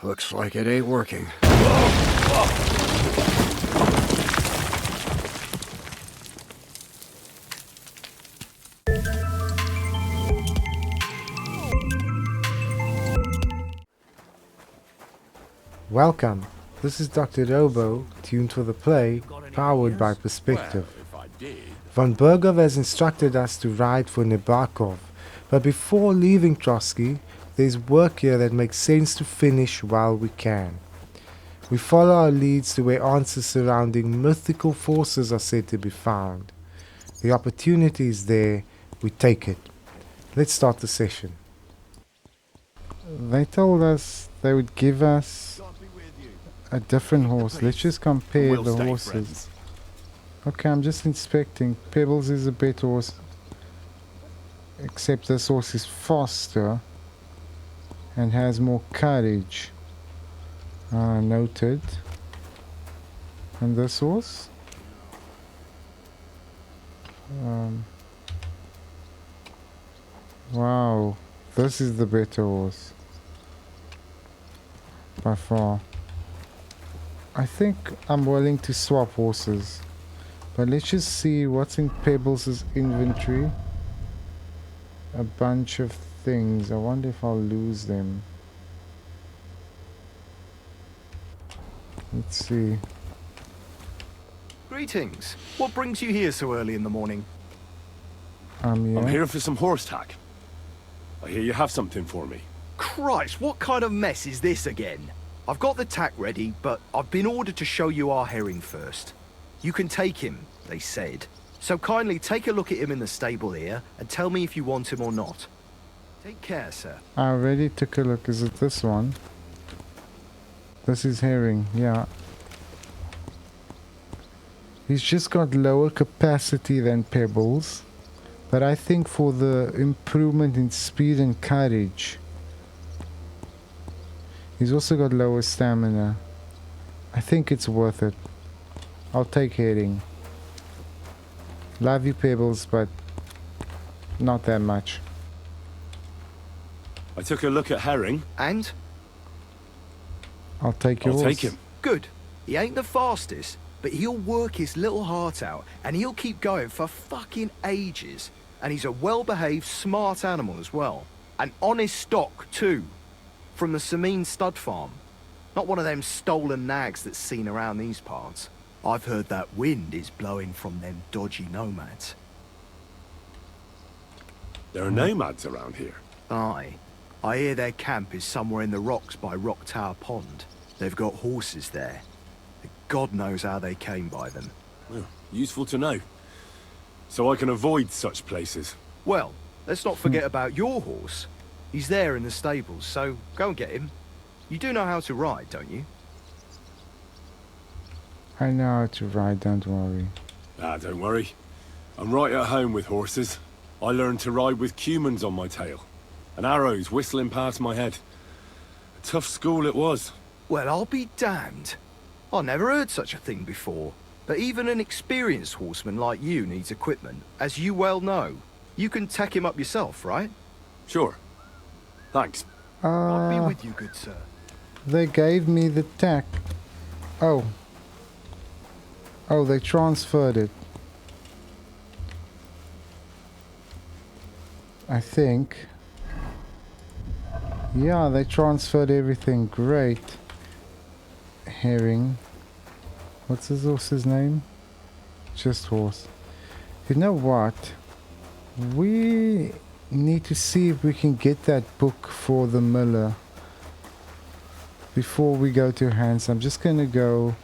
Looks like it ain't working. Welcome, this is Dr. Robo, tuned for the play, powered by Perspective. Von Bergov has instructed us to ride for Nabokov, but before leaving Trosky, there's work here that makes sense to finish while we can. We follow our leads to where answers surrounding mythical forces are said to be found. The opportunity is there, we take it. Let's start the session. They told us they would give us a different horse. Let's just compare the horses. Okay, I'm just inspecting. Pebbles is a better horse. Except this horse is faster and has more courage. Noted. And this horse? Wow, this is the better horse. By far. I think I'm willing to swap horses. But let's just see what's in Pebbles' inventory. A bunch of things. I wonder if I'll lose them. Let's see. Greetings. What brings you here so early in the morning? I'm here for some horse tack. I hear you have something for me. Christ, what kind of mess is this again? I've got the tack ready, but I've been ordered to show you our herring first. You can take him, they said. So kindly take a look at him in the stable here and tell me if you want him or not. Take care, sir. I already took a look. Is it this one? This is herring, yeah. He's just got lower capacity than Pebbles. But I think for the improvement in speed and courage, he's also got lower stamina. I think it's worth it. I'll take herring. Love you, Pebbles, but not that much. I took a look at herring. And? I'll take yours. I'll take him. Good. He ain't the fastest, but he'll work his little heart out, and he'll keep going for fucking ages. And he's a well-behaved, smart animal as well. An honest stock, too. From the Samin stud farm. Not one of them stolen nags that's seen around these parts. I've heard that wind is blowing from them dodgy nomads. There are nomads around here. Aye. I hear their camp is somewhere in the rocks by Rock Tower Pond. They've got horses there. God knows how they came by them. Well, useful to know. So I can avoid such places. Well, let's not forget about your horse. He's there in the stables, so go and get him. You do know how to ride, don't you? I know how to ride, don't worry. Don't worry. I'm right at home with horses. I learned to ride with cumans on my tail. And arrows whistling past my head. A tough school it was. Well, I'll be damned. I never heard such a thing before. But even an experienced horseman like you needs equipment, as you well know. You can tack him up yourself, right? Sure. Thanks. I'll be with you, good sir. They gave me the tack. Oh. Oh, they transferred it. I think. Yeah, they transferred everything. Great. Herring. What's his horse's name? Just horse. You know what? We need to see if we can get that book for the miller before we go to Hans. I'm just gonna go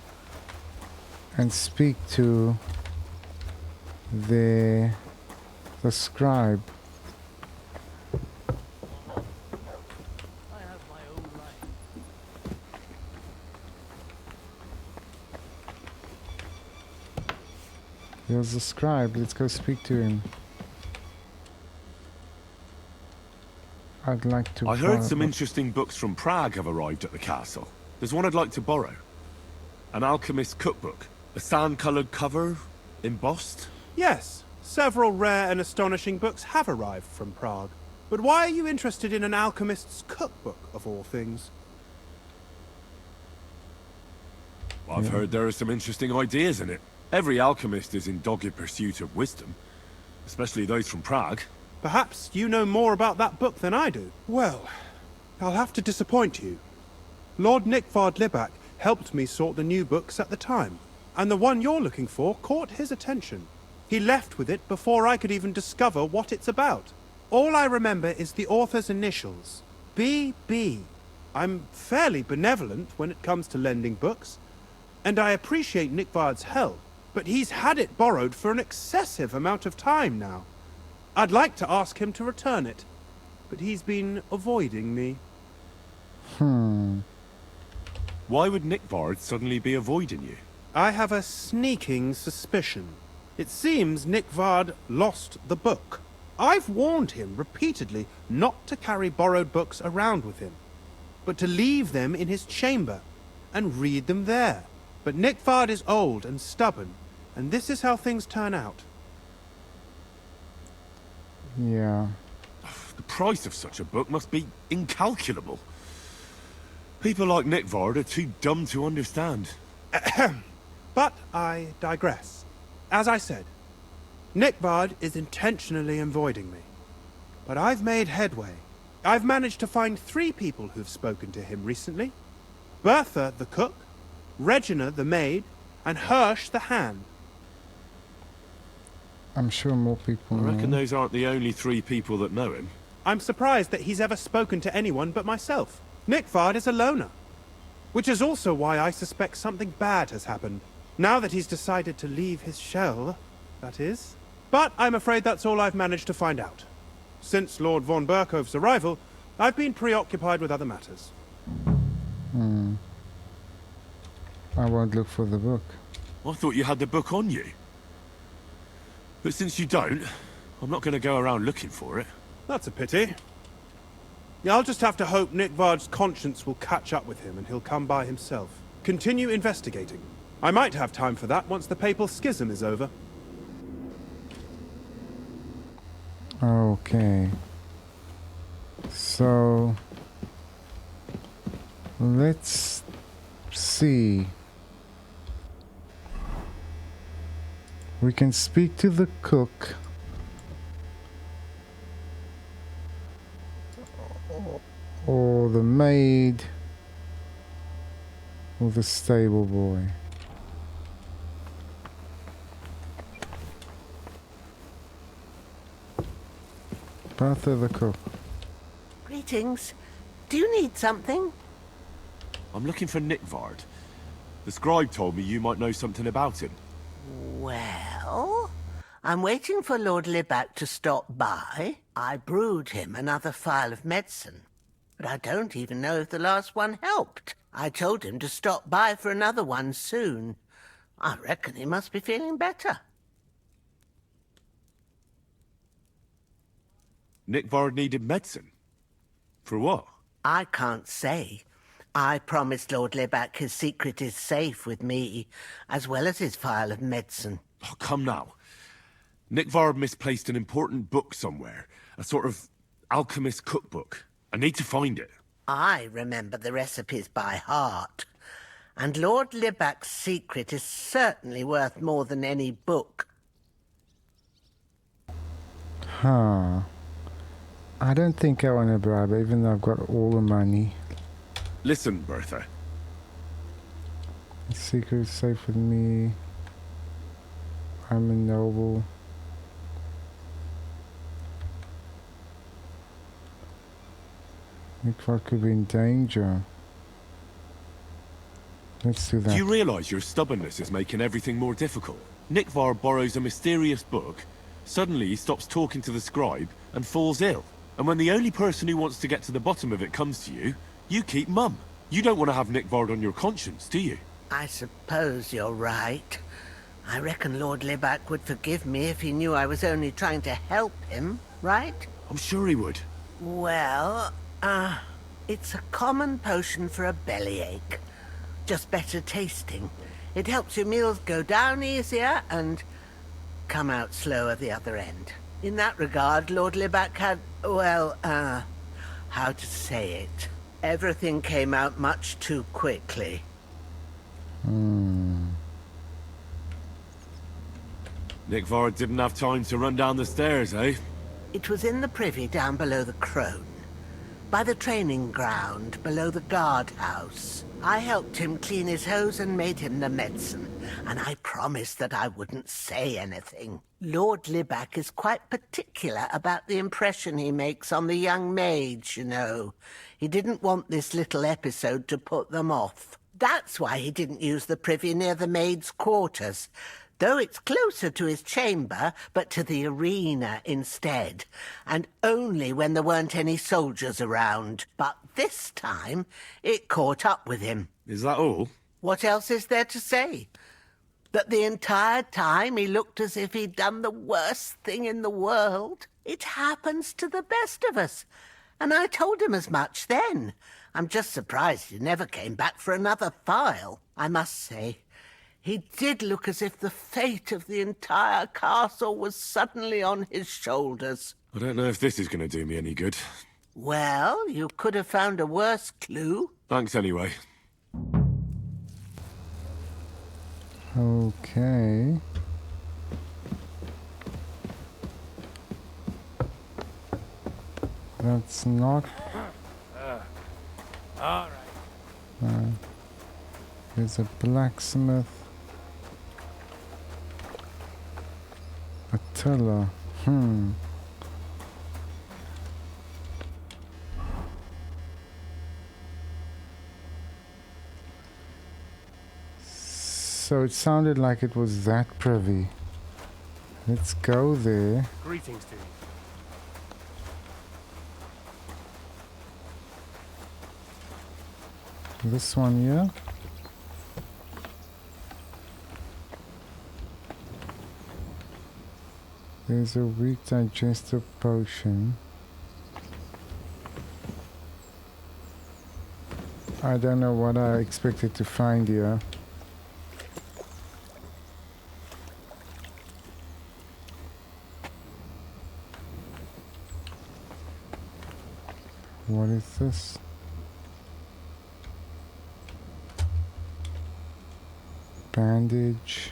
and speak to the scribe. There's the scribe. Let's go speak to him. I'd like to... I heard some interesting books from Prague have arrived at the castle. There's one I'd like to borrow. An alchemist's cookbook. A sand-coloured cover, embossed. Yes, several rare and astonishing books have arrived from Prague. But why are you interested in an alchemist's cookbook, of all things? I've heard there are some interesting ideas in it. Every alchemist is in dogged pursuit of wisdom, especially those from Prague. Perhaps you know more about that book than I do. Well, I'll have to disappoint you. Lord Nikvard Libak helped me sort the new books at the time, and the one you're looking for caught his attention. He left with it before I could even discover what it's about. All I remember is the author's initials, B.B. I'm fairly benevolent when it comes to lending books, and I appreciate Nikvard's help, but he's had it borrowed for an excessive amount of time now. I'd like to ask him to return it, but he's been avoiding me. Why would Nikvard suddenly be avoiding you? I have a sneaking suspicion. It seems Nikvard lost the book. I've warned him repeatedly not to carry borrowed books around with him, but to leave them in his chamber and read them there. But Nikvard is old and stubborn, and this is how things turn out. Yeah. The price of such a book must be incalculable. People like Nikvard are too dumb to understand. But I digress. As I said, Nikvard is intentionally avoiding me. But I've made headway. I've managed to find 3 people who've spoken to him recently. Bertha, the cook, Regina, the maid, and Hirsch, the hand. I'm sure more people I reckon know. those aren't the only 3 people that know him. I'm surprised that he's ever spoken to anyone but myself. Nikvard is a loner. Which is also why I suspect something bad has happened. Now that he's decided to leave his shell, that is. But I'm afraid that's all I've managed to find out. Since Lord von Berkove's arrival, I've been preoccupied with other matters. I won't look for the book. I thought you had the book on you. But since you don't, I'm not going to go around looking for it. That's a pity. Yeah, I'll just have to hope Nikvard's conscience will catch up with him and he'll come by himself. Continue investigating. I might have time for that once the papal schism is over. Okay. So let's see. We can speak to the cook. Or the maid. Or the stable boy. Bertha the cook. Greetings. Do you need something? I'm looking for Nikvard. The scribe told me you might know something about him. Well, I'm waiting for Lord Libak to stop by. I brewed him another phial of medicine, but I don't even know if the last one helped. I told him to stop by for another one soon. I reckon he must be feeling better. Nikvard needed medicine? For what? I can't say. I promised Lord Libak his secret is safe with me, as well as his phial of medicine. Oh, come now. Nikvard misplaced an important book somewhere. A sort of alchemist cookbook. I need to find it. I remember the recipes by heart. And Lord Libak's secret is certainly worth more than any book. Huh. I don't think I want to bribe, even though I've got all the money. Listen, Bertha. The secret is safe with me. I'm a noble. Nikvard could be in danger. Let's do that. Do you realise your stubbornness is making everything more difficult? Nikvard borrows a mysterious book, suddenly he stops talking to the scribe, and falls ill. And when the only person who wants to get to the bottom of it comes to you, you keep mum. You don't want to have Nikvard on your conscience, do you? I suppose you're right. I reckon Lord Libak would forgive me if he knew I was only trying to help him, right? I'm sure he would. Well, it's a common potion for a bellyache. Just better tasting. It helps your meals go down easier and come out slower the other end. In that regard, Lord Libac had, well, how to say it? Everything came out much too quickly. Nikvard didn't have time to run down the stairs, eh? It was in the privy down below the Krone, by the training ground below the guardhouse. I helped him clean his hose and made him the medicine, and I promised that I wouldn't say anything. Lord Libac is quite particular about the impression he makes on the young maids, you know. He didn't want this little episode to put them off. That's why he didn't use the privy near the maids' quarters, though it's closer to his chamber, but to the arena instead, and only when there weren't any soldiers around. But this time, it caught up with him. Is that all? What else is there to say? That the entire time he looked as if he'd done the worst thing in the world. It happens to the best of us, and I told him as much then. I'm just surprised he never came back for another file. I must say, he did look as if the fate of the entire castle was suddenly on his shoulders. I don't know if this is going to do me any good. Well, you could have found a worse clue. Thanks anyway. Okay. That's not... All right. There's a blacksmith. A tiller. So it sounded like it was that privy. Let's go there. Greetings to you. This one here. There's a weak digestive potion. I don't know what I expected to find here. What is this? Bandage.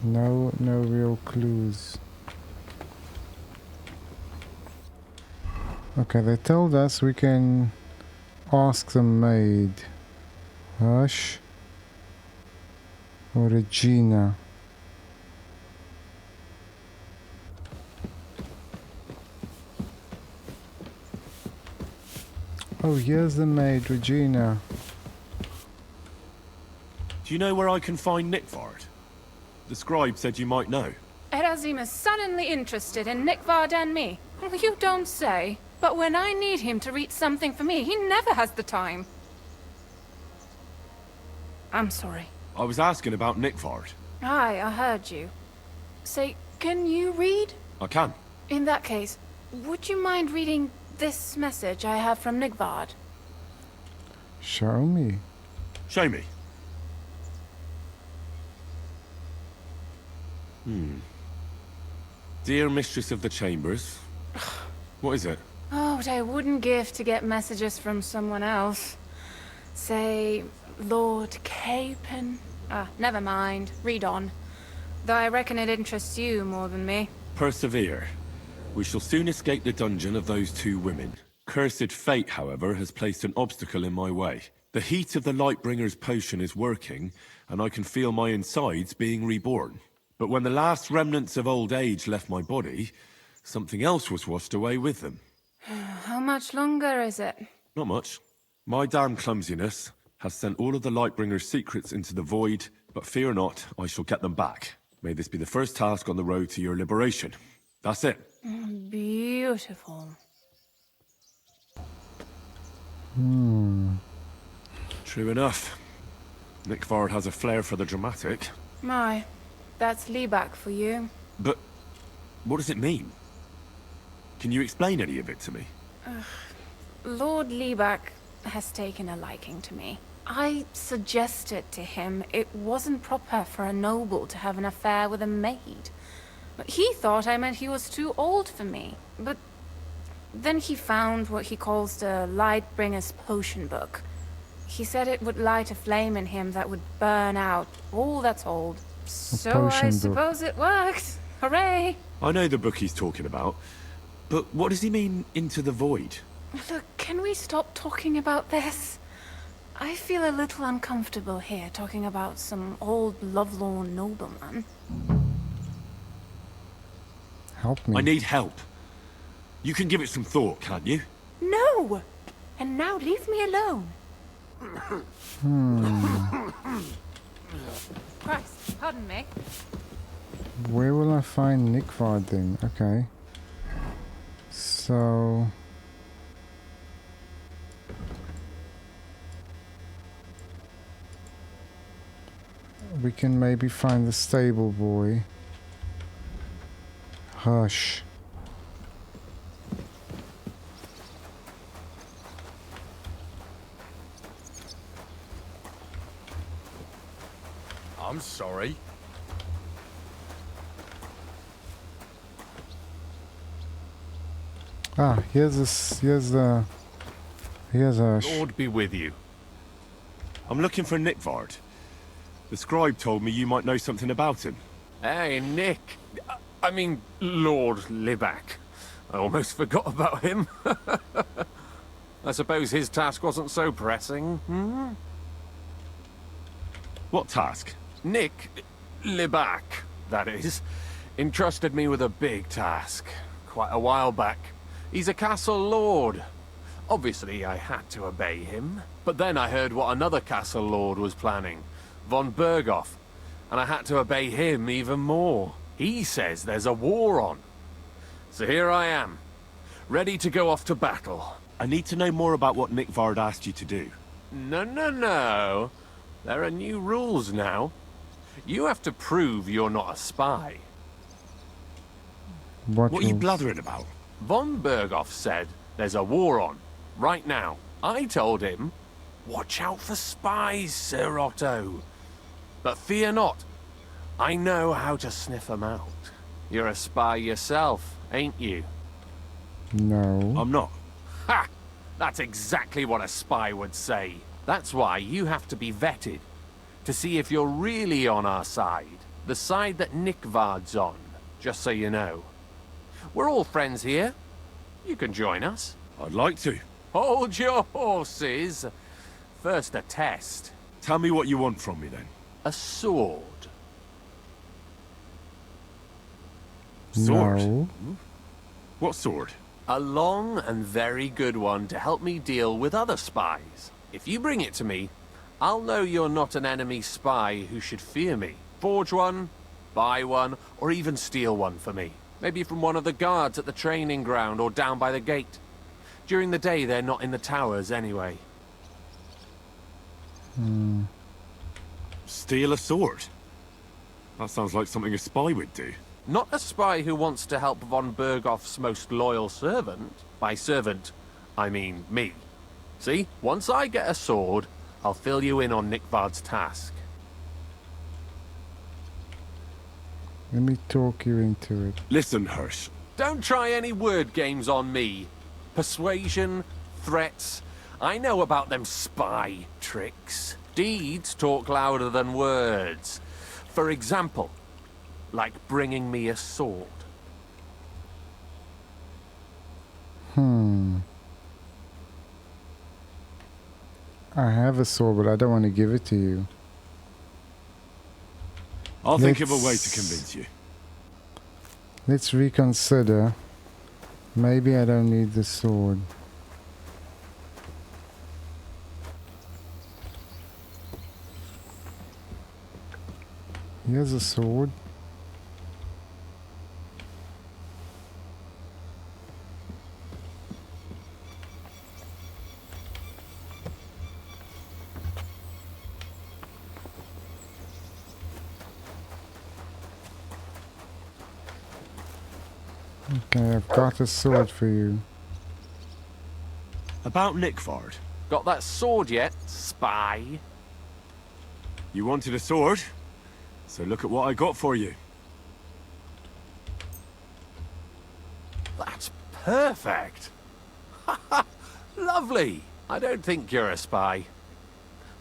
No real clues. Okay, they told us we can ask the maid. Hush. Or Regina. Oh, here's the maid, Regina. Do you know where I can find Nikvard? The scribe said you might know. Erazim is suddenly interested in Nikvard and me. Well, you don't say. But when I need him to read something for me, he never has the time. I'm sorry. I was asking about Nikvard. Aye, I heard you. Say, can you read? I can. In that case, would you mind reading this message I have from Nikvard? Show me. Show me. Dear Mistress of the Chambers. What is it? Oh, what I wouldn't give to get messages from someone else. Say, Lord Capon. Never mind. Read on. Though I reckon it interests you more than me. Persevere. We shall soon escape the dungeon of those two women. Cursed fate, however, has placed an obstacle in my way. The heat of the Lightbringer's potion is working, and I can feel my insides being reborn. But when the last remnants of old age left my body, something else was washed away with them. How much longer is it? Not much. My damn clumsiness has sent all of the Lightbringer's secrets into the void, but fear not, I shall get them back. May this be the first task on the road to your liberation. That's it. Beautiful. True enough. Nikvard has a flair for the dramatic. My, that's Libac for you. But what does it mean? Can you explain any of it to me? Lord Libac has taken a liking to me. I suggested to him it wasn't proper for a noble to have an affair with a maid. But he thought I meant he was too old for me. But then he found what he calls the Lightbringer's Potion Book. He said it would light a flame in him that would burn out all that's old. So potion I book. suppose it worked. Hooray! I know the book he's talking about, but what does he mean, into the void? Look, can we stop talking about this? I feel a little uncomfortable here talking about some old lovelorn nobleman. Help me. I need help. You can give it some thought, can't you? No! And now leave me alone. Christ, pardon me. Where will I find Nikvard then? Okay. So... we can maybe find the stable boy. Hush. I'm sorry. Ah, here's a Lord be with you. I'm looking for Nikvard. The scribe told me you might know something about him. Hey, Nick. I mean, Lord Libak. I almost forgot about him. I suppose his task wasn't so pressing, hmm? What task? Nick Libak, that is, entrusted me with a big task quite a while back. He's a castle lord. Obviously, I had to obey him. But then I heard what another castle lord was planning, von Berghoff, and I had to obey him even more. He says there's a war on. So here I am, ready to go off to battle. I need to know more about what Nikvard asked you to do. No. There are new rules now. You have to prove you're not a spy. What are you rules? blathering about? Von Berghoff said there's a war on, right now. I told him, watch out for spies, Sir Otto. But fear not, I know how to sniff them out. You're a spy yourself, ain't you? No. I'm not. Ha! That's exactly what a spy would say. That's why you have to be vetted, to see if you're really on our side. The side that Nikvard's on, just so you know. We're all friends here. You can join us. I'd like to. Hold your horses. First a test. Tell me what you want from me then. A sword. Sword? No. What sword? A long and very good one to help me deal with other spies. If you bring it to me, I'll know you're not an enemy spy who should fear me. Forge one, buy one, or even steal one for me. Maybe from one of the guards at the training ground or down by the gate. During the day, they're not in the towers anyway. Steal a sword? That sounds like something a spy would do. Not a spy who wants to help von Berghoff's most loyal servant. By servant, I mean me. See, once I get a sword, I'll fill you in on Nikvard's task. Let me talk you into it. Listen, Hirsch. Don't try any word games on me. Persuasion, threats, I know about them spy tricks. Deeds talk louder than words. For example, like bringing me a sword. I have a sword, but I don't want to give it to you. I'll think of a way to Let's- convince you. Let's reconsider. Maybe I don't need the sword. Here's a sword. Okay, I've got a sword for you. About Nikvard. Got that sword yet, spy? You wanted a sword? So look at what I got for you. perfect. Lovely. I don't think you're a spy.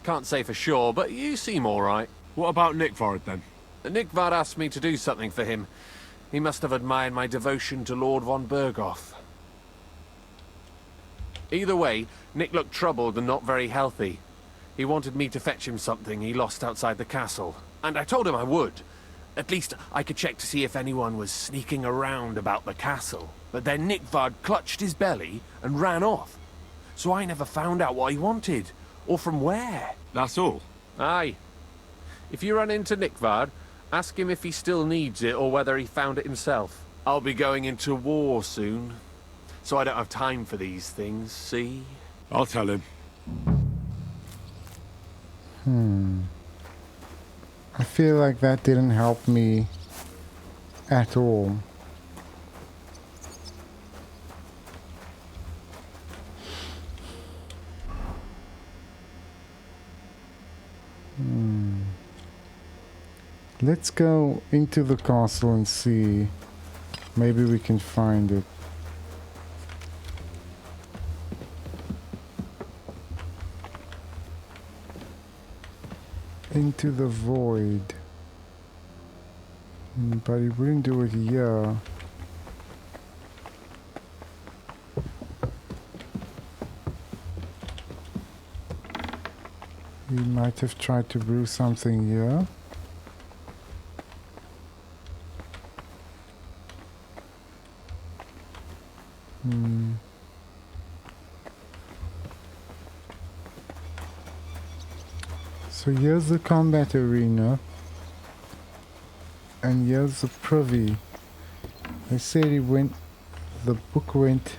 Can't say for sure, but you seem all right. What about Nikvard, then? Nikvard asked me to do something for him. He must have admired my devotion to Lord von Berghoff. Either way, Nick looked troubled and not very healthy. He wanted me to fetch him something he lost outside the castle, and I told him I would. At least I could check to see if anyone was sneaking around about the castle. But then Nikvard clutched his belly and ran off. So I never found out what he wanted, or from where. That's all? Aye. If you run into Nikvard, ask him if he still needs it or whether he found it himself. I'll be going into war soon, so I don't have time for these things, see? I'll tell him. I feel like that didn't help me at all. Let's go into the castle and see. Maybe we can find it. Into the void. But he wouldn't do it here. He might have tried to brew something here. So here's the combat arena, and here's the privy. They said the book went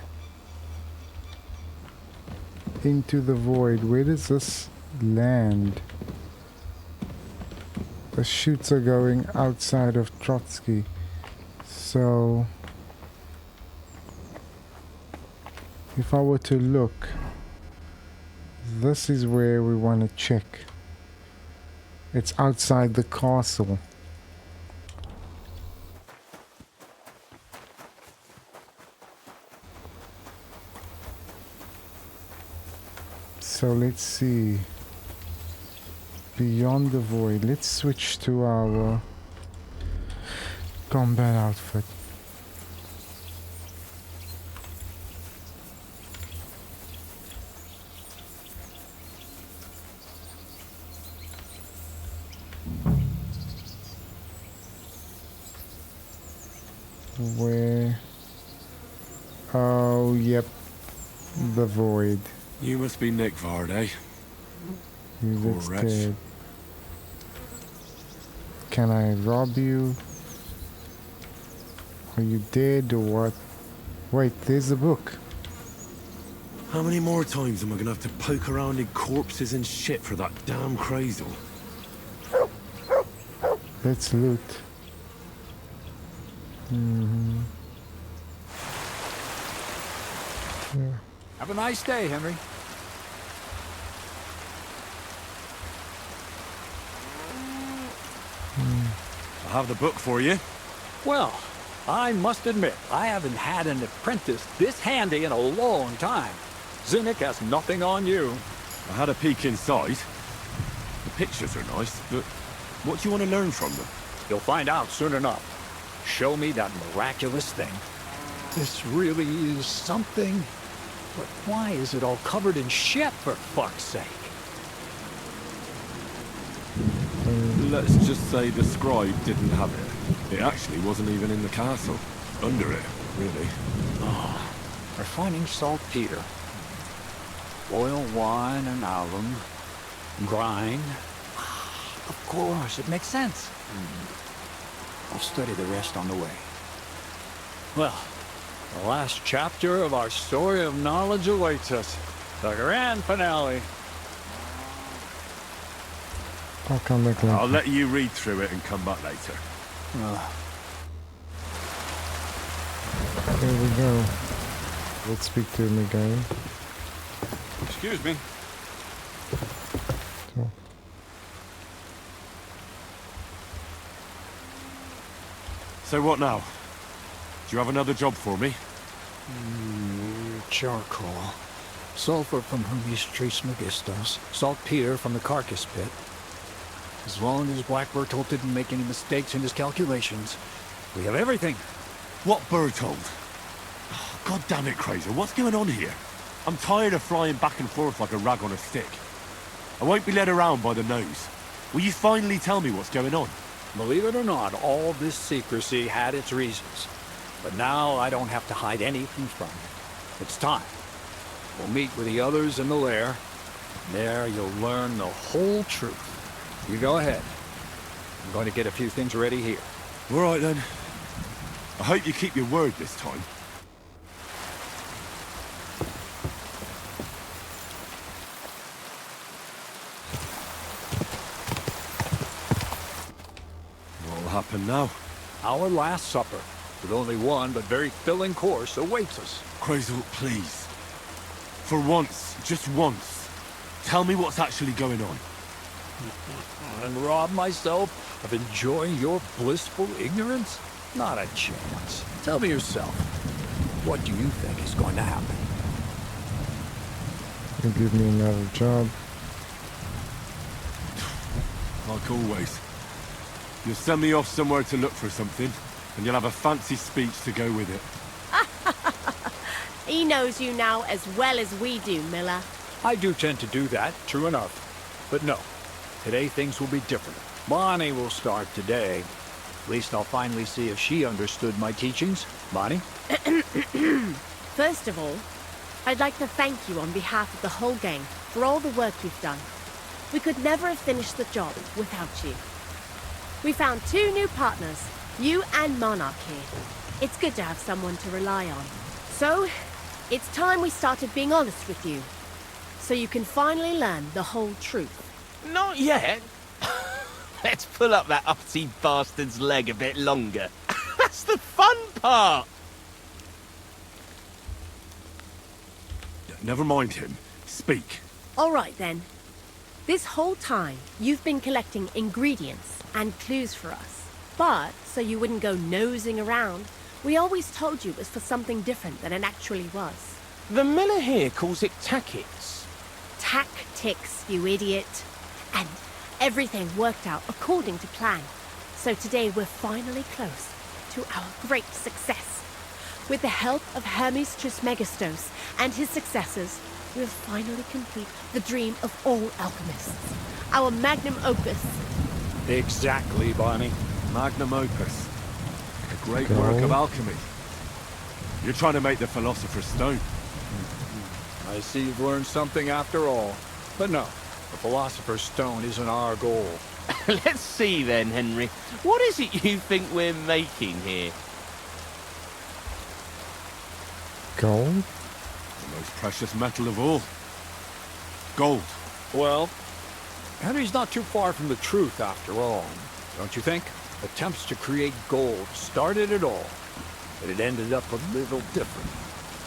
into the void. Where does this land? The chutes are going outside of Trosky. So if I were to look, this is where we want to check. It's outside the castle. So let's see. Beyond the void. Let's switch to our combat outfit. Where? Oh, yep. The void. You must be Nikvard, eh? You Poor look wretch. scared. Can I rob you? Are you dead or what? Wait, there's the book. How many more times am I gonna have to poke around in corpses and shit for that damn Kreyzl? Let's loot. Yeah. Have a nice day, Henry. I have the book for you. Well, I must admit, I haven't had an apprentice this handy in a long time. Zinnik has nothing on you. I had a peek inside. The pictures are nice, but what do you want to learn from them? You'll find out soon enough. Show me that miraculous thing. This really is something. But why is it all covered in shit, for fuck's sake? Let's just say the scribe didn't have it. It actually wasn't even in the castle. Under it, really. Oh, refining saltpeter. Boil wine and alum. Grind. Of course, it makes sense. I'll study the rest on the way. Well, the last chapter of our story of knowledge awaits us. The grand finale. I'll come back later. I'll let you read through it and come back later. There we go. Let's speak to him again. Excuse me. So. So what now? Do you have another job for me? Charcoal. Sulfur from Hermes Trismegistos. Saltpeter from the carcass pit. As long as Black Bertolt didn't make any mistakes in his calculations, we have everything. What Bertold? Oh, God damn it, Kreyzl, what's going on here? I'm tired of flying back and forth like a rag on a stick. I won't be led around by the nose. Will you finally tell me what's going on? Believe it or not, all this secrecy had its reasons. But now I don't have to hide anything from you. It's time. We'll meet with the others in the lair. There you'll learn the whole truth. You go ahead. I'm going to get a few things ready here. All right then. I hope you keep your word this time. What'll happen now? Our last supper, with only one but very filling course, awaits us. Kreyzl, please. For once, just once, tell me what's actually going on. And rob myself of enjoying your blissful ignorance? Not a chance. Tell me yourself. What do you think is going to happen? You give me another job. Like always. You'll send me off somewhere to look for something, and you'll have a fancy speech to go with it. He knows you now as well as we do, Miller. I do tend to do that, true enough. But no, today things will be different. Bonnie will start today. At least I'll finally see if she understood my teachings. Bonnie? First of all, I'd like to thank you on behalf of the whole gang for all the work you've done. We could never have finished the job without you. We found 2 new partners, you and Monarch here. It's good to have someone to rely on. So, it's time we started being honest with you, so you can finally learn the whole truth. Not yet. Let's pull up that uppity bastard's leg a bit longer. That's the fun part. Never mind him. Speak. All right then. This whole time, you've been collecting ingredients and clues for us. But, so you wouldn't go nosing around, we always told you it was for something different than it actually was. The miller here calls it tactics. Tactics, you idiot. And everything worked out according to plan. So today we're finally close to our great success. With the help of Hermes Trismegistos and his successors, we'll finally complete the dream of all alchemists. Our Magnum Opus. Exactly, Bonnie. Magnum Opus. A great work of alchemy. You're trying to make the Philosopher's Stone. I see you've learned something after all. But no, the Philosopher's Stone isn't our goal. Let's see then, Henry. What is it you think we're making here? Gold? The most precious metal of all. Gold. Well, Henry's not too far from the truth after all, don't you think? Attempts to create gold started it all, but it ended up a little different.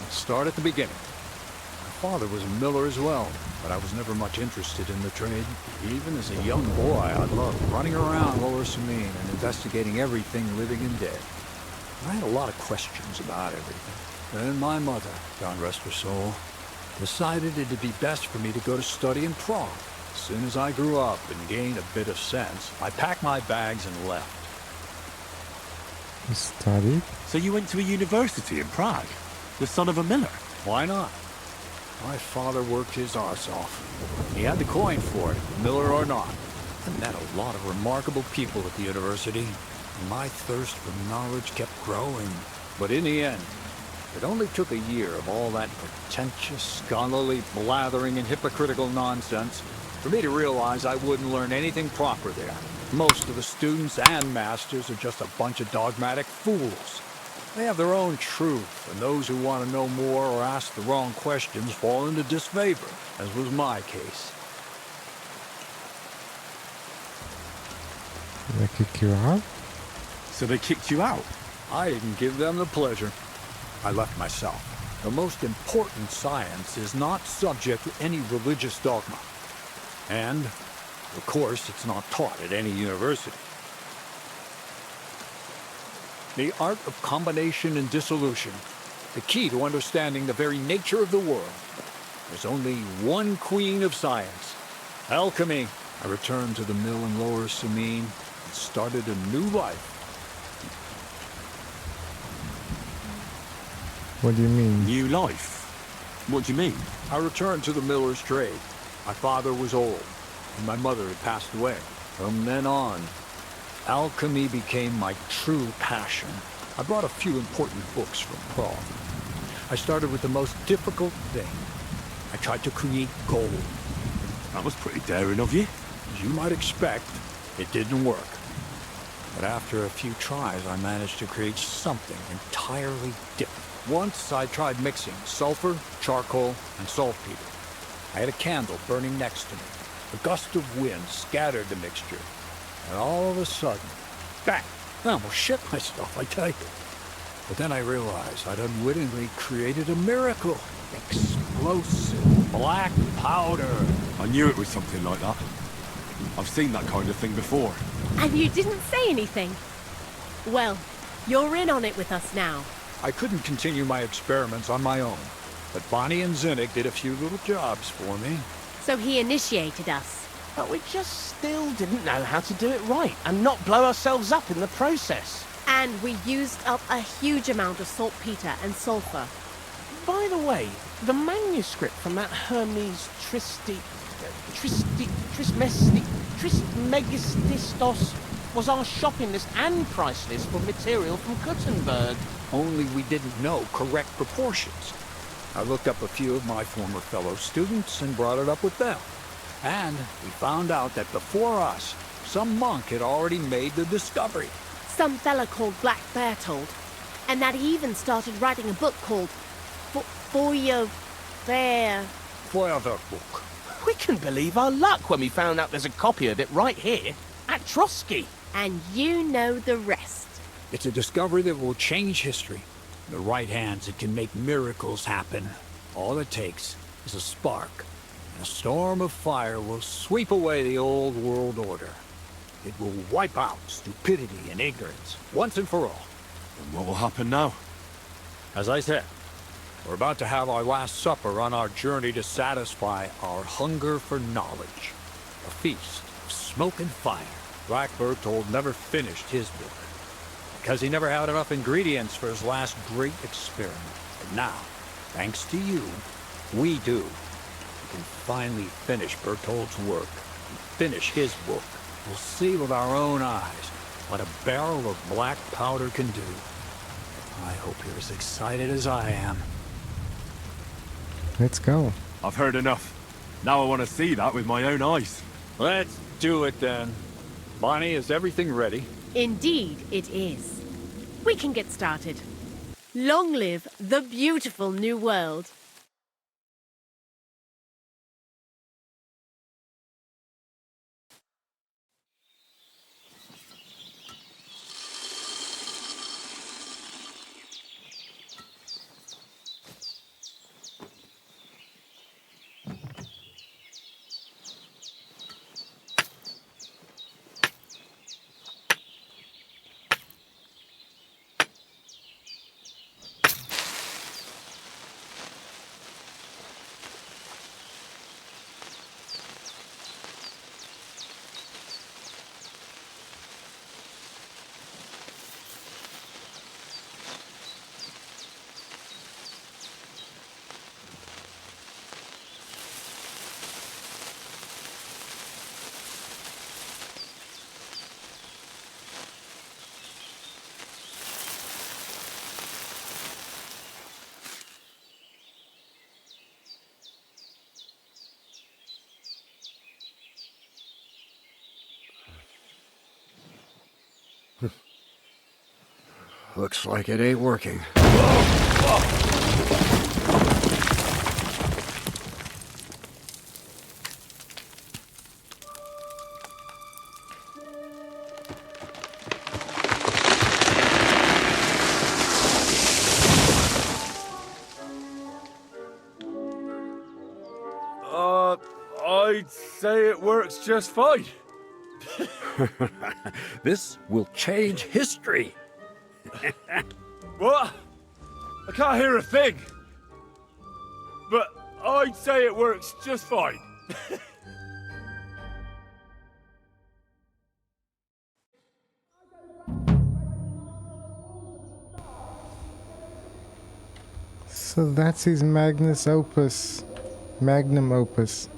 Let's start at the beginning. My father was a miller as well, but I was never much interested in the trade. Even as a young boy, I loved running around Lower Samine and investigating everything living and dead. I had a lot of questions about everything. Then my mother, God rest her soul, decided it'd be best for me to go to study in Prague. As soon as I grew up and gained a bit of sense, I packed my bags and left. You studied? So you went to a university in Prague? The son of a miller? Why not? My father worked his arse off. He had the coin for it, miller or not. I met a lot of remarkable people at the university. My thirst for knowledge kept growing. But in the end, it only took a year of all that pretentious, scholarly blathering and hypocritical nonsense for me to realize I wouldn't learn anything proper there. Most of the students and masters are just a bunch of dogmatic fools. They have their own truth, and those who want to know more or ask the wrong questions fall into disfavor, as was my case. They kick you out? So they kicked you out? I didn't give them the pleasure. I left myself. The most important science is not subject to any religious dogma. And, of course, it's not taught at any university. The art of combination and dissolution the key to understanding the very nature of the world. There's only one queen of science, alchemy. I returned to the mill in Lower Samine and started a new life. What do you mean? New life? What do you mean? I returned to the miller's trade. My father was old, and my mother had passed away. From then on, alchemy became my true passion. I brought a few important books from Prague. I started with the most difficult thing. I tried to create gold. That was pretty daring of you. As you might expect, it didn't work. But after a few tries, I managed to create something entirely different. Once I tried mixing sulfur, charcoal, and saltpeter. I had a candle burning next to me. A gust of wind scattered the mixture. And all of a sudden, bang! I almost shit myself, I tell you. But then I realized I'd unwittingly created a miracle. Explosive black powder. I knew it was something like that. I've seen that kind of thing before. And you didn't say anything? Well, you're in on it with us now. I couldn't continue my experiments on my own, but Bonnie and Zinnik did a few little jobs for me. So he initiated us. But we just still didn't know how to do it right and not blow ourselves up in the process. And we used up a huge amount of saltpeter and sulfur. By the way, the manuscript from that Hermes Trismegistos was our shopping list and price list for material from Gutenberg. Only we didn't know correct proportions. I looked up a few of my former fellow students and brought it up with them. And we found out that before us, some monk had already made the discovery. Some fella called Black Bertold. And that he even started writing a book called Feuerwerk. We can believe our luck when we found out there's a copy of it right here at Trosky. And you know the rest. It's a discovery that will change history. In the right hands, it can make miracles happen. All it takes is a spark, and a storm of fire will sweep away the old world order. It will wipe out stupidity and ignorance, once and for all. And what will happen now? As I said, we're about to have our last supper on our journey to satisfy our hunger for knowledge. A feast of smoke and fire. Black Bertold never finished his book, because he never had enough ingredients for his last great experiment. But now, thanks to you, we do. We can finally finish Bertold's work and finish his book. We'll see with our own eyes what a barrel of black powder can do. I hope you're as excited as I am. Let's go. I've heard enough. Now I want to see that with my own eyes. Let's do it then. Bonnie, is everything ready? Indeed it is. We can get started. Long live the beautiful new world. Looks like it ain't working. I'd say it works just fine. This will change history. What? I can't hear a thing. But I'd say it works just fine. So that's his Magnum Opus. Magnum Opus.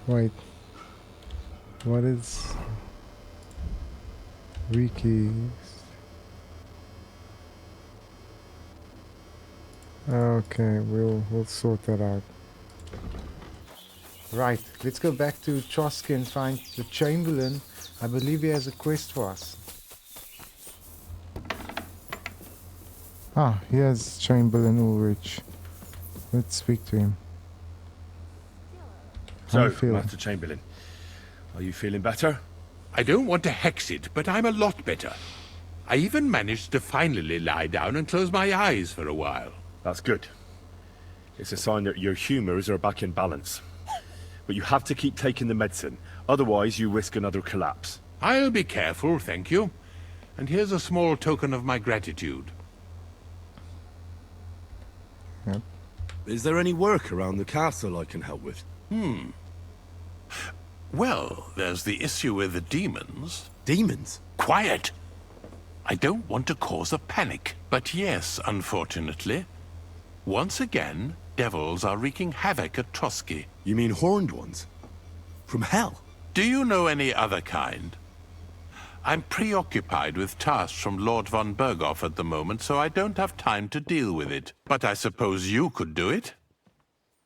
Wait. What is Wiki's? Okay, we'll sort that out. Right, let's go back to Trosky and find the Chamberlain. I believe he has a quest for us. Ah, here's Chamberlain Ulrich. Let's speak to him. So, Master Chamberlain, are you feeling better? I don't want to hex it, but I'm a lot better. I even managed to finally lie down and close my eyes for a while. That's good. It's a sign that your humors are back in balance. But you have to keep taking the medicine, otherwise you risk another collapse. I'll be careful, thank you. And here's a small token of my gratitude. Yep. Is there any work around the castle I can help with? Well, there's the issue with the demons. Demons? Quiet! I don't want to cause a panic, but yes, unfortunately. Once again, devils are wreaking havoc at Trosky. You mean horned ones? From hell? Do you know any other kind? I'm preoccupied with tasks from Lord von Berghoff at the moment, so I don't have time to deal with it. But I suppose you could do it?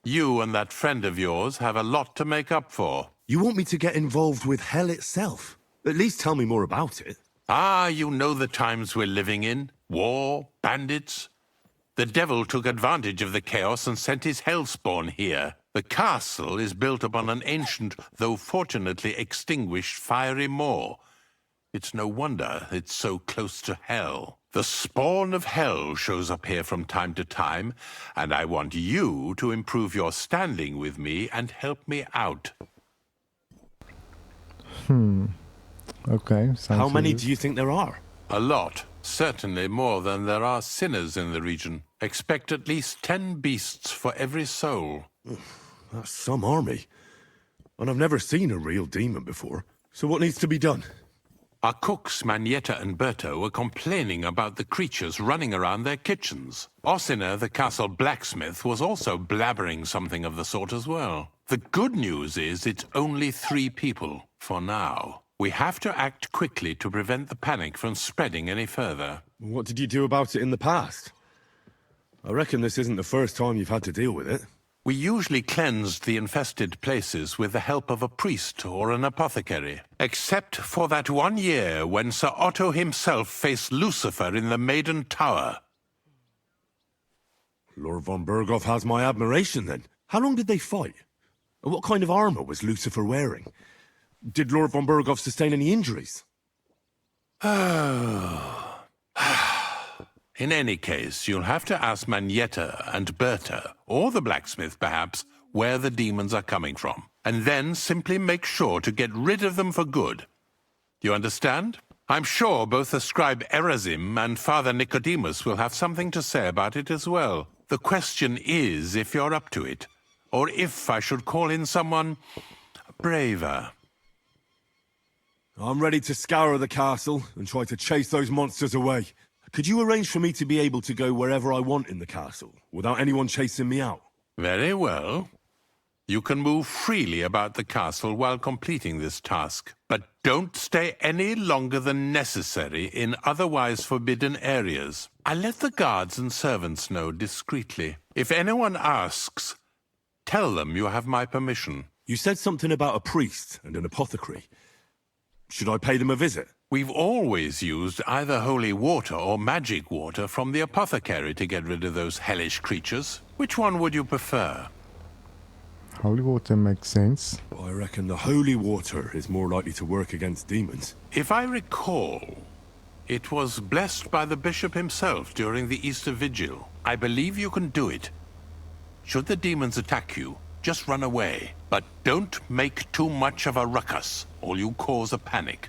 You and that friend of yours have a lot to make up for. You want me to get involved with hell itself? At least tell me more about it. Ah, you know the times we're living in. War, bandits. The devil took advantage of the chaos and sent his hellspawn here. The castle is built upon an ancient, though fortunately extinguished, fiery moor. It's no wonder it's so close to hell. The spawn of hell shows up here from time to time, and I want you to improve your standing with me and help me out. Okay, sounds How many good. do you think there are? A lot. Certainly more than there are sinners in the region. Expect at least 10 beasts for every soul. That's some army. And I've never seen a real demon before. So what needs to be done? Our cooks, Manietta and Berto, were complaining about the creatures running around their kitchens. Osina, the castle blacksmith, was also blabbering something of the sort as well. The good news is it's only 3 people, for now. We have to act quickly to prevent the panic from spreading any further. What did you do about it in the past? I reckon this isn't the first time you've had to deal with it. We usually cleansed the infested places with the help of a priest or an apothecary. Except for that one year when Sir Otto himself faced Lucifer in the Maiden Tower. Lord von Berghoff has my admiration, then. How long did they fight? And what kind of armor was Lucifer wearing? Did Lord von Berghoff sustain any injuries? In any case, you'll have to ask Manietta and Berta, or the blacksmith perhaps, where the demons are coming from. And then simply make sure to get rid of them for good. You understand? I'm sure both the scribe Erazim and Father Nicodemus will have something to say about it as well. The question is if you're up to it, or if I should call in someone braver. I'm ready to scour the castle and try to chase those monsters away. Could you arrange for me to be able to go wherever I want in the castle, without anyone chasing me out? Very well. You can move freely about the castle while completing this task, but don't stay any longer than necessary in otherwise forbidden areas. I'll let the guards and servants know discreetly. If anyone asks, tell them you have my permission. You said something about a priest and an apothecary. Should I pay them a visit? We've always used either holy water or magic water from the apothecary to get rid of those hellish creatures. Which one would you prefer? Holy water makes sense. I reckon the holy water is more likely to work against demons. If I recall, it was blessed by the bishop himself during the Easter Vigil. I believe you can do it. Should the demons attack you, just run away. But don't make too much of a ruckus, or you cause a panic.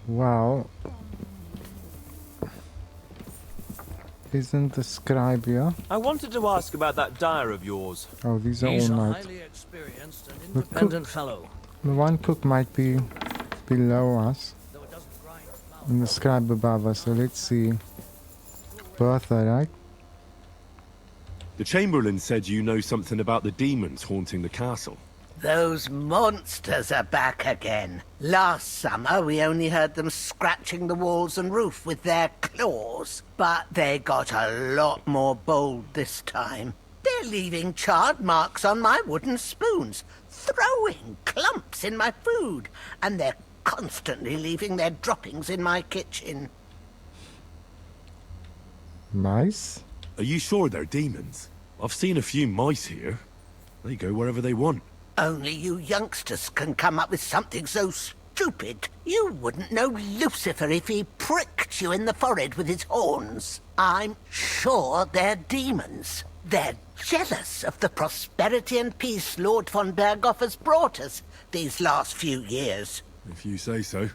Well, isn't the scribe here? I wanted to ask about that dyer of yours. Oh, these are He's all a knights. highly experienced and The independent cook, fellow. the one cook might be below us, and the scribe above us. So let's see. Bertha, right? The Chamberlain said you know something about the demons haunting the castle. Those monsters are back again. Last summer, we only heard them scratching the walls and roof with their claws. But they got a lot more bold this time. They're leaving charred marks on my wooden spoons, throwing clumps in my food, and they're constantly leaving their droppings in my kitchen. Mice? Are you sure they're demons? I've seen a few mice here. They go wherever they want. Only you youngsters can come up with something so stupid. You wouldn't know Lucifer if he pricked you in the forehead with his horns. I'm sure they're demons. They're jealous of the prosperity and peace Lord von Berghoff has brought us these last few years. If you say so.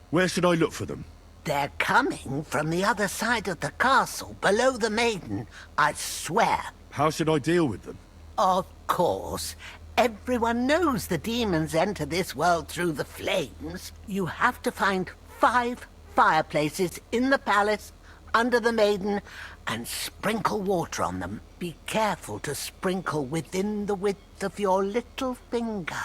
Where should I look for them? They're coming from the other side of the castle, below the Maiden, I swear. How should I deal with them? Of course. Everyone knows the demons enter this world through the flames. You have to find 5 fireplaces in the palace, under the Maiden, and sprinkle water on them. Be careful to sprinkle within the width of your little finger.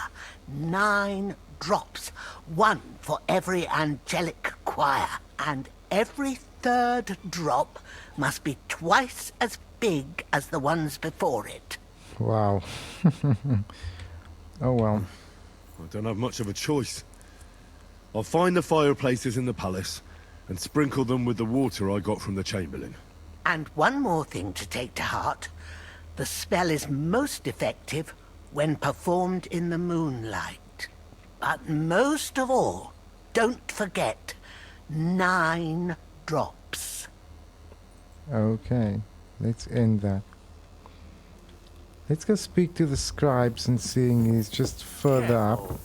9 drops, 1 for every angelic choir. And every 3rd drop must be twice as big as the ones before it. Wow. Oh well. I don't have much of a choice. I'll find the fireplaces in the palace and sprinkle them with the water I got from the Chamberlain. And one more thing to take to heart. The spell is most effective when performed in the moonlight. But most of all, don't forget, 9 drops. Okay, let's end that. Let's go speak to the scribes and seeing he's just further up.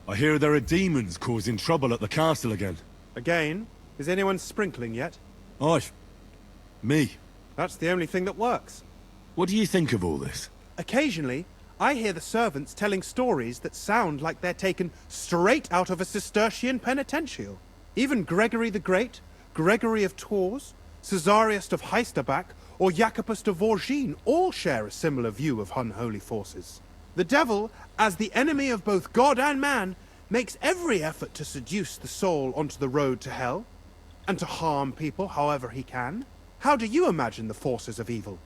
I hear there are demons causing trouble at the castle again. Again? Is anyone sprinkling yet? Me. That's the only thing that works. What do you think of all this? Occasionally, I hear the servants telling stories that sound like they're taken straight out of a Cistercian penitential. Even Gregory the Great, Gregory of Tours, Caesarius of Heisterbach, or Jacobus de Vorgine all share a similar view of unholy forces. The devil, as the enemy of both God and man, makes every effort to seduce the soul onto the road to hell, and to harm people however he can. How do you imagine the forces of evil?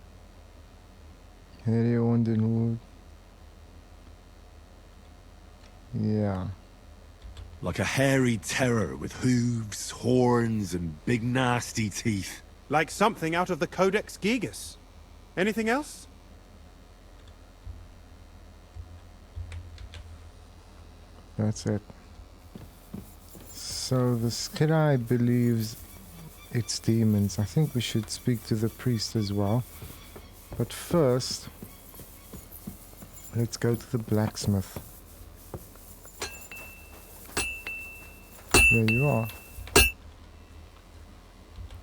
Harry Underwood. Yeah. Like a hairy terror with hooves, horns, and big nasty teeth. Like something out of the Codex Gigas. Anything else? That's it. So the scribe believes it's demons. I think we should speak to the priest as well. But first, let's go to the blacksmith. There you are.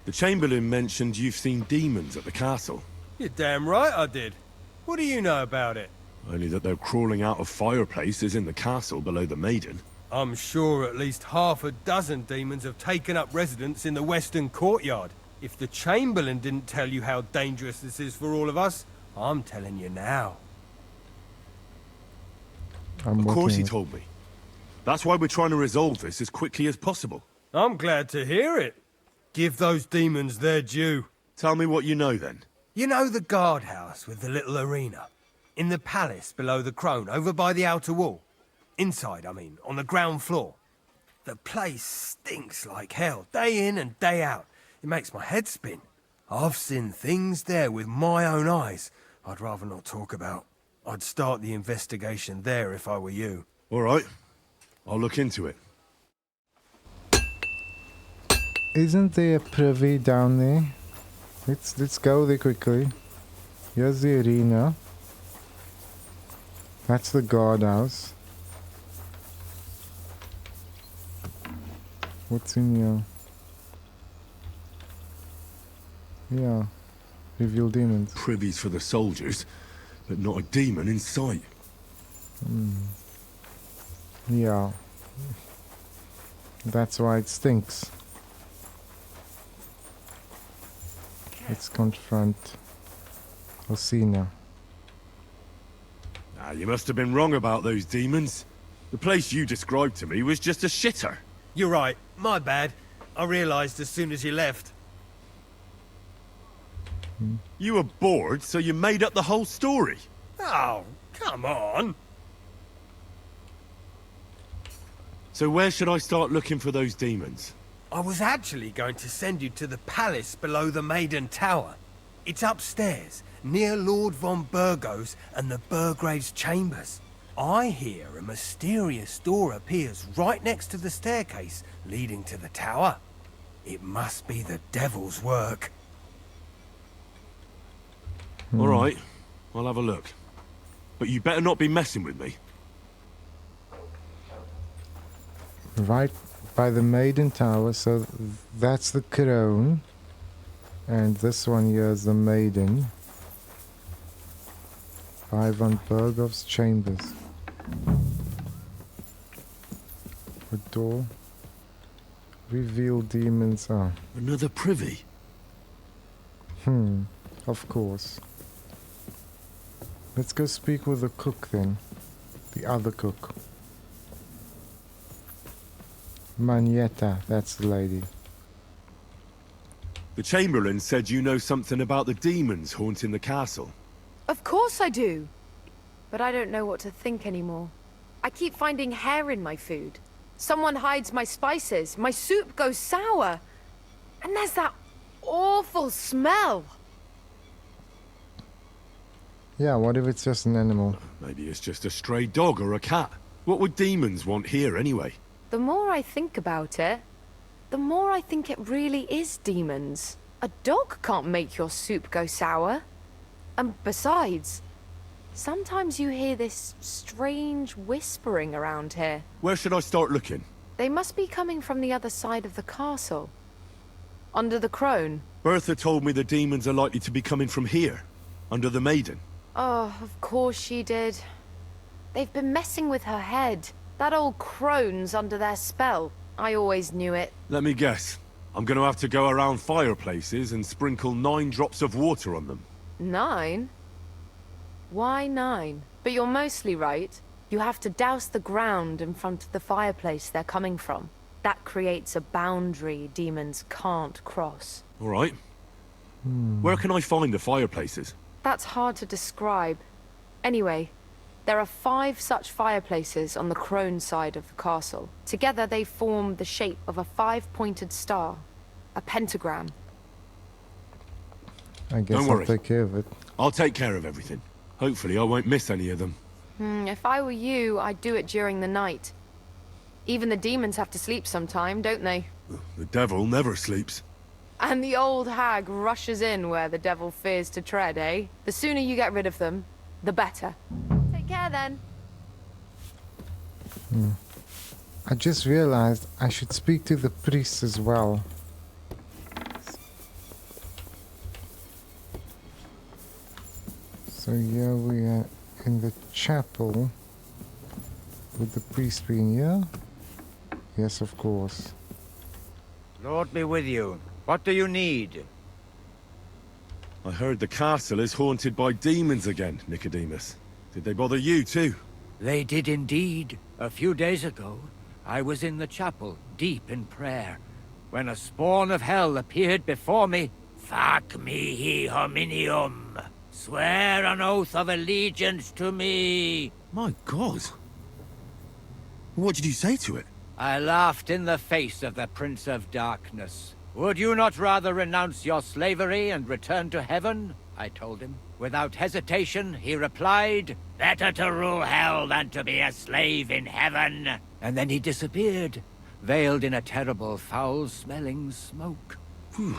The Chamberlain mentioned you've seen demons at the castle. You're damn right I did. What do you know about it? Only that they're crawling out of fireplaces in the castle below the Maiden. I'm sure at least 6 demons have taken up residence in the western courtyard. If the Chamberlain didn't tell you how dangerous this is for all of us, I'm telling you now. Of course he told me. That's why we're trying to resolve this as quickly as possible. I'm glad to hear it. Give those demons their due. Tell me what you know then. You know the guardhouse with the little arena? In the palace below the Krone, over by the outer wall? Inside, I mean, on the ground floor. The place stinks like hell, day in and day out. It makes my head spin. I've seen things there with my own eyes I'd rather not talk about. I'd start the investigation there if I were you. All right. I'll look into it. Isn't there a privy down there? Let's go there quickly. Here's the arena. That's the guardhouse. What's in here? Yeah. Reveal demons. Privies for the soldiers, but not a demon in sight. Yeah. That's why it stinks. Let's confront Osina. You must have been wrong about those demons. The place you described to me was just a shitter. You're right. My bad. I realised as soon as you left. You were bored, so you made up the whole story. Oh, come on. So where should I start looking for those demons? I was actually going to send you to the palace below the Maiden Tower. It's upstairs, near Lord von Burgos and the Burgrave's chambers. I hear a mysterious door appears right next to the staircase leading to the tower. It must be the devil's work. All right, I'll have a look. But you better not be messing with me. Right by the Maiden Tower, so that's the Krone. And this one here is the Maiden. By von Burgov's chambers. The door. Reveal demons. Ah. Another privy? Of course. Let's go speak with the cook then. The other cook. Manietta, that's the lady. The Chamberlain said you know something about the demons haunting the castle. Of course I do. But I don't know what to think anymore. I keep finding hair in my food. Someone hides my spices. My soup goes sour. And there's that awful smell. Yeah, what if it's just an animal? Maybe it's just a stray dog or a cat. What would demons want here anyway? The more I think about it, the more I think it really is demons. A dog can't make your soup go sour. And besides, sometimes you hear this strange whispering around here. Where should I start looking? They must be coming from the other side of the castle. Under the Krone. Bertha told me the demons are likely to be coming from here, under the Maiden. Oh, of course she did. They've been messing with her head. That old Krone's under their spell. I always knew it. Let me guess. I'm going to have to go around fireplaces and sprinkle 9 drops of water on them. 9? Why 9? But you're mostly right. You have to douse the ground in front of the fireplace they're coming from. That creates a boundary demons can't cross. All right. Where can I find the fireplaces? That's hard to describe. Anyway, there are 5 such fireplaces on the Krone side of the castle. Together they form the shape of a 5-pointed star. A pentagram. I guess Don't I'll worry. take care of it. I'll take care of everything. Hopefully I won't miss any of them. If I were you, I'd do it during the night. Even the demons have to sleep sometime, don't they? The devil never sleeps. And the old hag rushes in where the devil fears to tread, eh? The sooner you get rid of them, the better. Take care then. I just realized I should speak to the priest as well. So here we are in the chapel. Would the priest be in here? Yes, of course. Lord be with you. What do you need? I heard the castle is haunted by demons again, Nicodemus. Did they bother you too? They did indeed. A few days ago, I was in the chapel, deep in prayer, when a spawn of hell appeared before me. Fac mihi hominium. Swear an oath of allegiance to me. My God. What did you say to it? I laughed in the face of the Prince of Darkness. Would you not rather renounce your slavery and return to heaven? I told him. Without hesitation, he replied, better to rule hell than to be a slave in heaven. And then he disappeared. veiled in a terrible, foul-smelling smoke. Phew.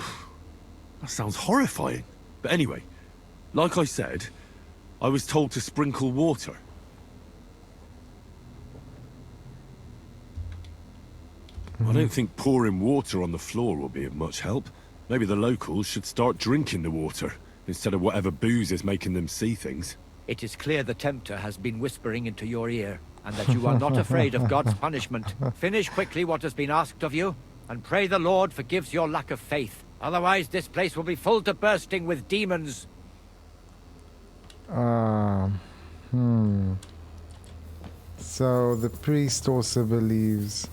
That sounds horrifying. But anyway, like I said, I was told to sprinkle water. I don't think pouring water on the floor will be of much help. Maybe the locals should start drinking the water, instead of whatever booze is making them see things. It is clear the Tempter has been whispering into your ear, and that you are not afraid of God's punishment. Finish quickly what has been asked of you, and pray the Lord forgives your lack of faith. Otherwise, this place will be full to bursting with demons. So the priest also believes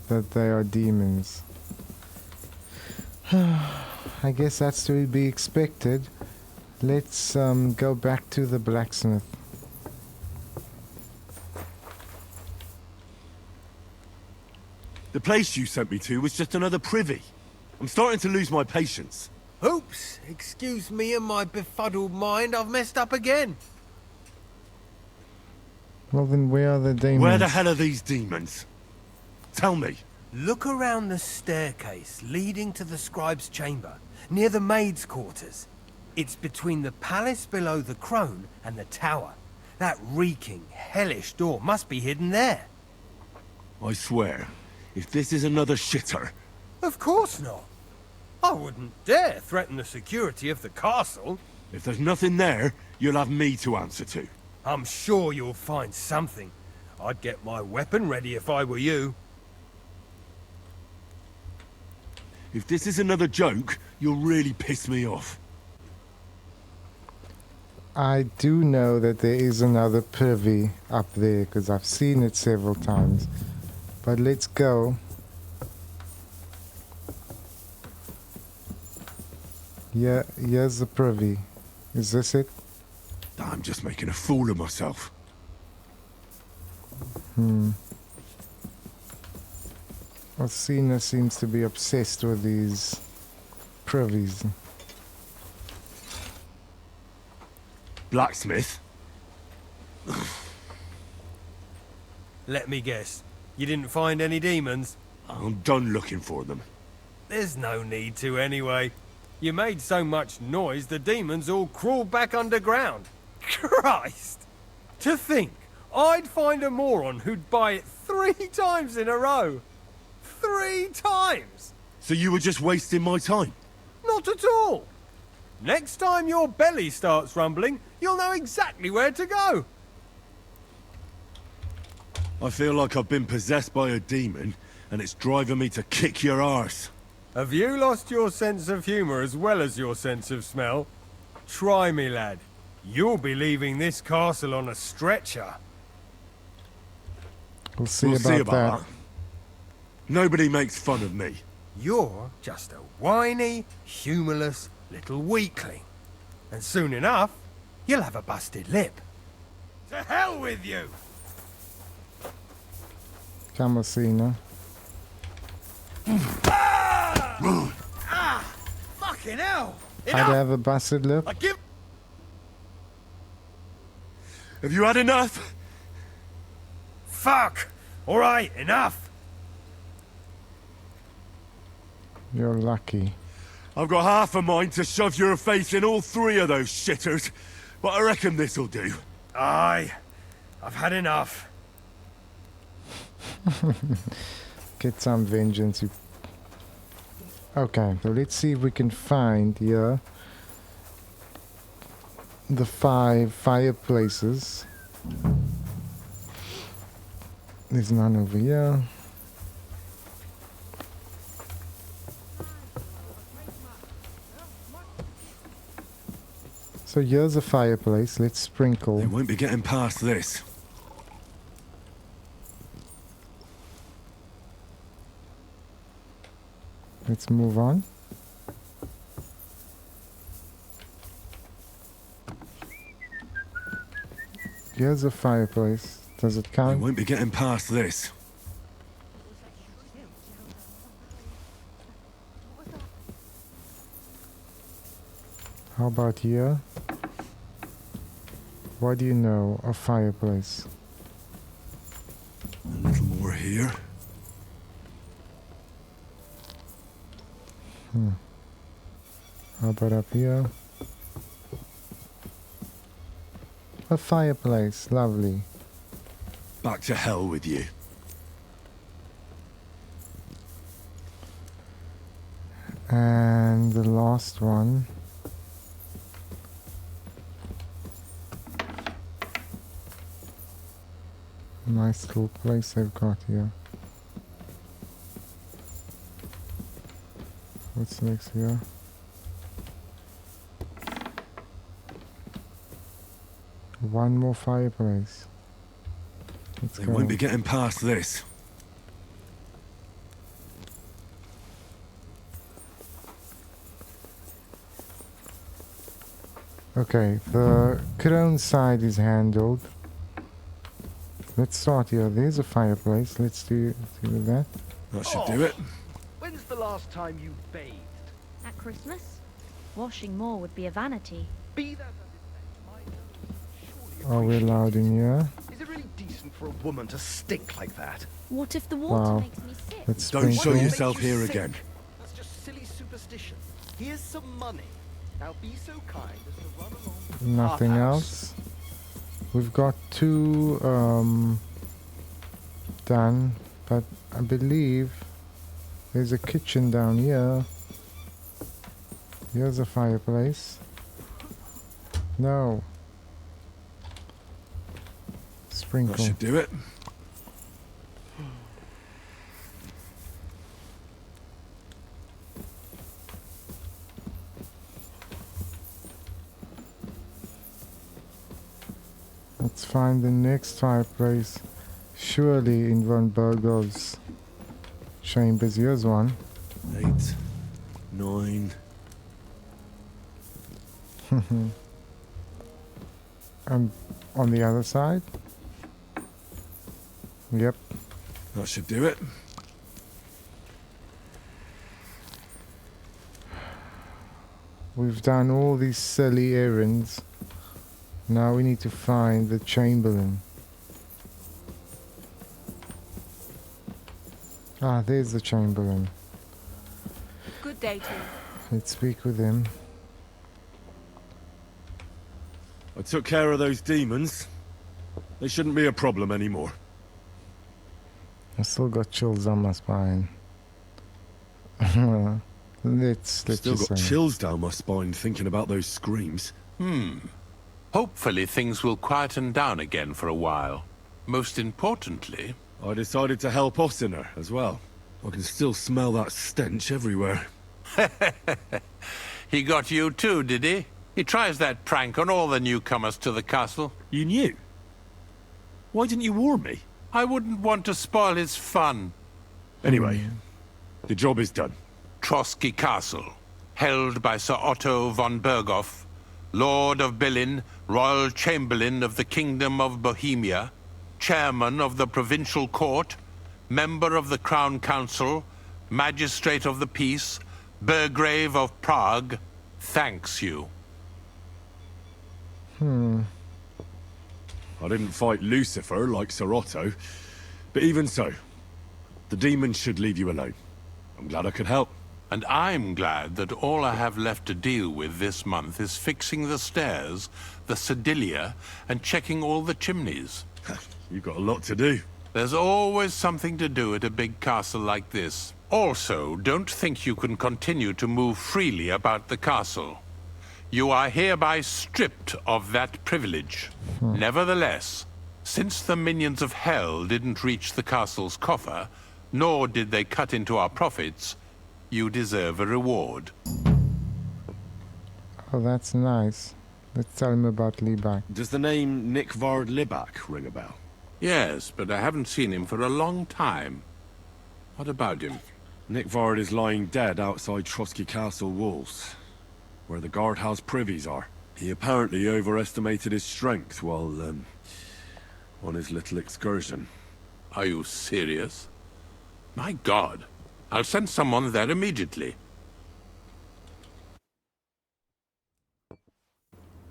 that they are demons. I guess that's to be expected. Let's go back to the blacksmith. The place you sent me to was just another privy. I'm starting to lose my patience. Oops, excuse me and my befuddled mind, I've messed up again. Well then, where are the demons? Where the hell are these demons? Tell me. Look around the staircase leading to the scribe's chamber, near the maid's quarters. It's between the palace below the Krone and the tower. That reeking, hellish door must be hidden there. I swear, if this is another shitter... Of course not. I wouldn't dare threaten the security of the castle. If there's nothing there, you'll have me to answer to. I'm sure you'll find something. I'd get my weapon ready if I were you. If this is another joke, you'll really piss me off. I do know that there is another privy up there, because I've seen it several times. But let's go. Yeah, here's the privy. Is this it? I'm just making a fool of myself. Osina seems to be obsessed with these privies. Blacksmith? Let me guess. You didn't find any demons? I'm done looking for them. There's no need to anyway. You made so much noise the demons all crawled back underground. Christ! To think I'd find a moron who'd buy it 3 times in a row. 3 times! So you were just wasting my time? Not at all. Next time your belly starts rumbling, you'll know exactly where to go. I feel like I've been possessed by a demon, and it's driving me to kick your arse. Have you lost your sense of humour as well as your sense of smell? Try me, lad. You'll be leaving this castle on a stretcher. We'll see about that. Nobody makes fun of me. You're just a whiny, humourless little weakling. And soon enough, you'll have a busted lip. To hell with you! Come, Osina. Fucking hell! I'd have a busted lip. Have you had enough? Fuck! Alright, enough! You're lucky. I've got half a mind to shove your face in all 3 of those shitters, but I reckon this'll do. Aye, I've had enough. Get some vengeance, you... Okay, so let's see if we can find here the 5 fireplaces. There's none over here. So here's a fireplace. Let's sprinkle. They won't be getting past this. Let's move on. Here's a fireplace. Does it count? They won't be getting past this. How about here? What do you know of fireplace? A little more here. How about up here? A fireplace, lovely. Back to hell with you. And the last one. Nice little place they've got here. What's next here? One more fireplace. They won't be getting past this. Okay, the Krone side is handled. Let's start here. There's a fireplace. Let's do that. That should do it. When's the last time you bathed? At Christmas? Washing more would be a vanity. Be that as it may, Are we allowed in here? is it really decent for a woman to stink like that? What if the water Wow. makes me sick? Let's Don't show sprinkle. yourself Makes you here sick. again. That's just silly superstition. Here's some money. Now be so kind as to run along with Nothing our house. else. We've got two done, but I believe there's a kitchen down here. Here's a fireplace. No. Sprinkle. That should do it. Let's find the next fireplace. Surely in Von Burgos chambers. Here's one. 8, 9. And on the other side? Yep. That should do it. We've done all these silly errands. Now we need to find the Chamberlain. Ah, there's the Chamberlain. Good day to you. Let's speak with him. I took care of those demons. They shouldn't be a problem anymore. I still got chills on my spine. let's Still just got say. chills down my spine thinking about those screams. Hopefully things will quieten down again for a while. Most importantly... I decided to help Osina as well. I can still smell that stench everywhere. He got you too, did he? He tries that prank on all the newcomers to the castle. You knew? Why didn't you warn me? I wouldn't want to spoil his fun. Anyway, the job is done. Trosky Castle, held by Sir Otto von Berghoff, Lord of Billin, Royal Chamberlain of the Kingdom of Bohemia, Chairman of the Provincial Court, Member of the Crown Council, Magistrate of the Peace, Burgrave of Prague, thanks you. I didn't fight Lucifer like Sir Otto, but even so, the demons should leave you alone. I'm glad I could help. And I'm glad that all I have left to deal with this month is fixing the stairs, the sedilia, and checking all the chimneys. You've got a lot to do. There's always something to do at a big castle like this. Also, don't think you can continue to move freely about the castle. You are hereby stripped of that privilege. Nevertheless, since the minions of hell didn't reach the castle's coffer, nor did they cut into our profits, you deserve a reward. Oh, that's nice. Let's tell him about Libak. Does the name Nikvard Libak ring a bell? Yes, but I haven't seen him for a long time. What about him? Nikvard is lying dead outside Trosky Castle walls, where the guardhouse privies are. He apparently overestimated his strength while, on his little excursion. Are you serious? My God. I'll send someone there immediately.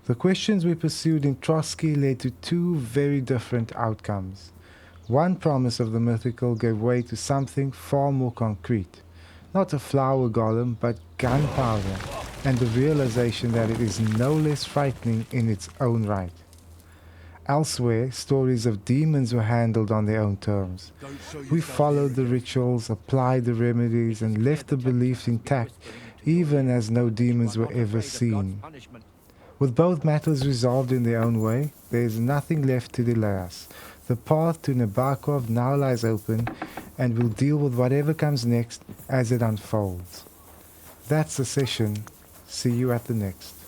The questions we pursued in Trosky led to two very different outcomes. One promise of the mythical gave way to something far more concrete. Not a flower golem, but gunpowder. and the realization that it is no less frightening in its own right. Elsewhere, stories of demons were handled on their own terms. We followed the rituals, applied the remedies, and left the beliefs intact, even as no demons were ever seen. With both matters resolved in their own way, there is nothing left to delay us. The path to Nabokov now lies open, and we'll deal with whatever comes next as it unfolds. That's the session. See you at the next.